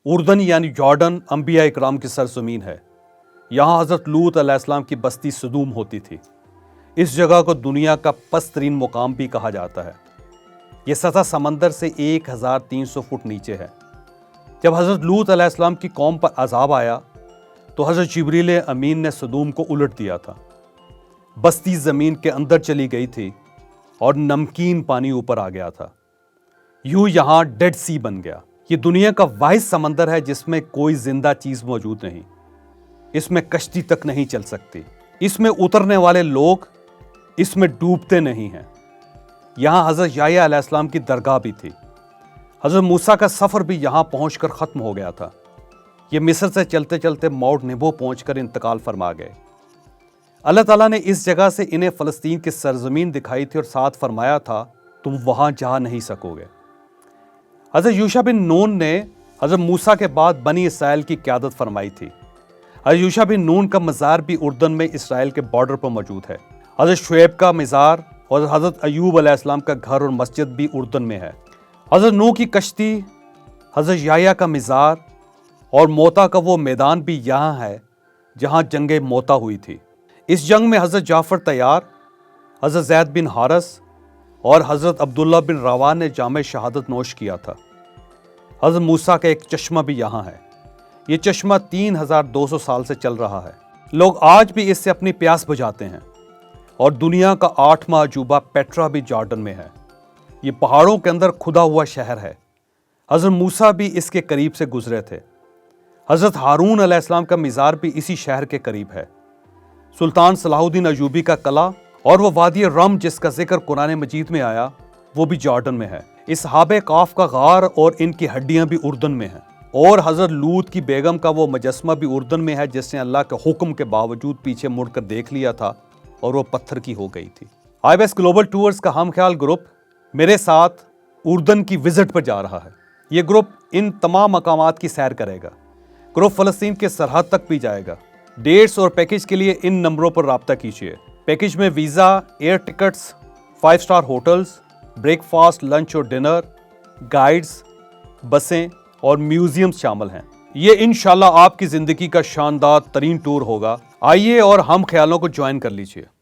اردن یعنی جارڈن انبیاء اکرام کی سرزمین ہے۔ یہاں حضرت لوط علیہ السلام کی بستی صدوم ہوتی تھی۔ اس جگہ کو دنیا کا پست ترین مقام بھی کہا جاتا ہے۔ یہ سطح سمندر سے 1300 فٹ نیچے ہے۔ جب حضرت لوط علیہ السلام کی قوم پر عذاب آیا تو حضرت جبریل امین نے صدوم کو الٹ دیا تھا۔ بستی زمین کے اندر چلی گئی تھی اور نمکین پانی اوپر آ گیا تھا۔ یوں یہاں ڈیڈ سی بن گیا۔ یہ دنیا کا واحد سمندر ہے جس میں کوئی زندہ چیز موجود نہیں۔ اس میں کشتی تک نہیں چل سکتی۔ اس میں اترنے والے لوگ اس میں ڈوبتے نہیں ہیں۔ یہاں حضرت یحییٰ علیہ السلام کی درگاہ بھی تھی۔ حضرت موسیٰ کا سفر بھی یہاں پہنچ کر ختم ہو گیا تھا۔ یہ مصر سے چلتے چلتے ماؤنٹ نبو پہنچ کر انتقال فرما گئے۔ اللہ تعالیٰ نے اس جگہ سے انہیں فلسطین کی سرزمین دکھائی تھی اور ساتھ فرمایا تھا تم وہاں جا نہیں سکو گے۔ حضرت یوشع بن نون نے حضرت موسیٰ کے بعد بنی اسرائیل کی قیادت فرمائی تھی۔ حضرت یوشع بن نون کا مزار بھی اردن میں اسرائیل کے بارڈر پر موجود ہے۔ حضرت شعیب کا مزار اور حضرت ایوب علیہ السلام کا گھر اور مسجد بھی اردن میں ہے۔ حضرت نوح کی کشتی، حضرت یحییٰ کا مزار اور موتا کا وہ میدان بھی یہاں ہے جہاں جنگ موتا ہوئی تھی۔ اس جنگ میں حضرت جعفر طیار، حضرت زید بن حارث اور حضرت عبداللہ بن رواح نے جام شہادت نوش کیا تھا۔ حضرت موسیٰ کا ایک چشمہ بھی یہاں ہے۔ یہ چشمہ 3200 سال سے چل رہا ہے۔ لوگ آج بھی اس سے اپنی پیاس بجھاتے ہیں۔ اور دنیا کا 8واں عجوبہ پیٹرا بھی جارڈن میں ہے۔ یہ پہاڑوں کے اندر کھدا ہوا شہر ہے۔ حضرت موسیٰ بھی اس کے قریب سے گزرے تھے۔ حضرت ہارون علیہ السلام کا مزار بھی اسی شہر کے قریب ہے۔ سلطان صلاح الدین ایوبی کا قلعہ اور وہ وادی رم جس کا ذکر قرآن مجید میں آیا وہ بھی جارڈن میں ہے۔ اصحاب کاف کا غار اور ان کی ہڈیاں بھی اردن میں ہیں۔ اور حضرت لوط کی بیگم کا وہ مجسمہ بھی اردن میں ہے جس نے اللہ کے حکم کے باوجود پیچھے مڑ کر دیکھ لیا تھا اور وہ پتھر کی ہو گئی تھی۔ IBS گلوبل ٹورز کا ہم خیال گروپ میرے ساتھ اردن کی وزٹ پر جا رہا ہے۔ یہ گروپ ان تمام مقامات کی سیر کرے گا۔ گروپ فلسطین کے سرحد تک بھی جائے گا۔ ڈیٹس اور پیکج کے لیے ان نمبروں پر رابطہ کیجیے۔ پیکج میں visa, air tickets, 5 star hotels, breakfast, lunch اور ڈنر، گائیڈز، بسیں اور میوزیمز شامل ہیں۔ یہ انشاءاللہ آپ کی زندگی کا شاندار ترین ٹور ہوگا۔ آئیے اور ہم خیالوں کو جوائن کر لیجیے۔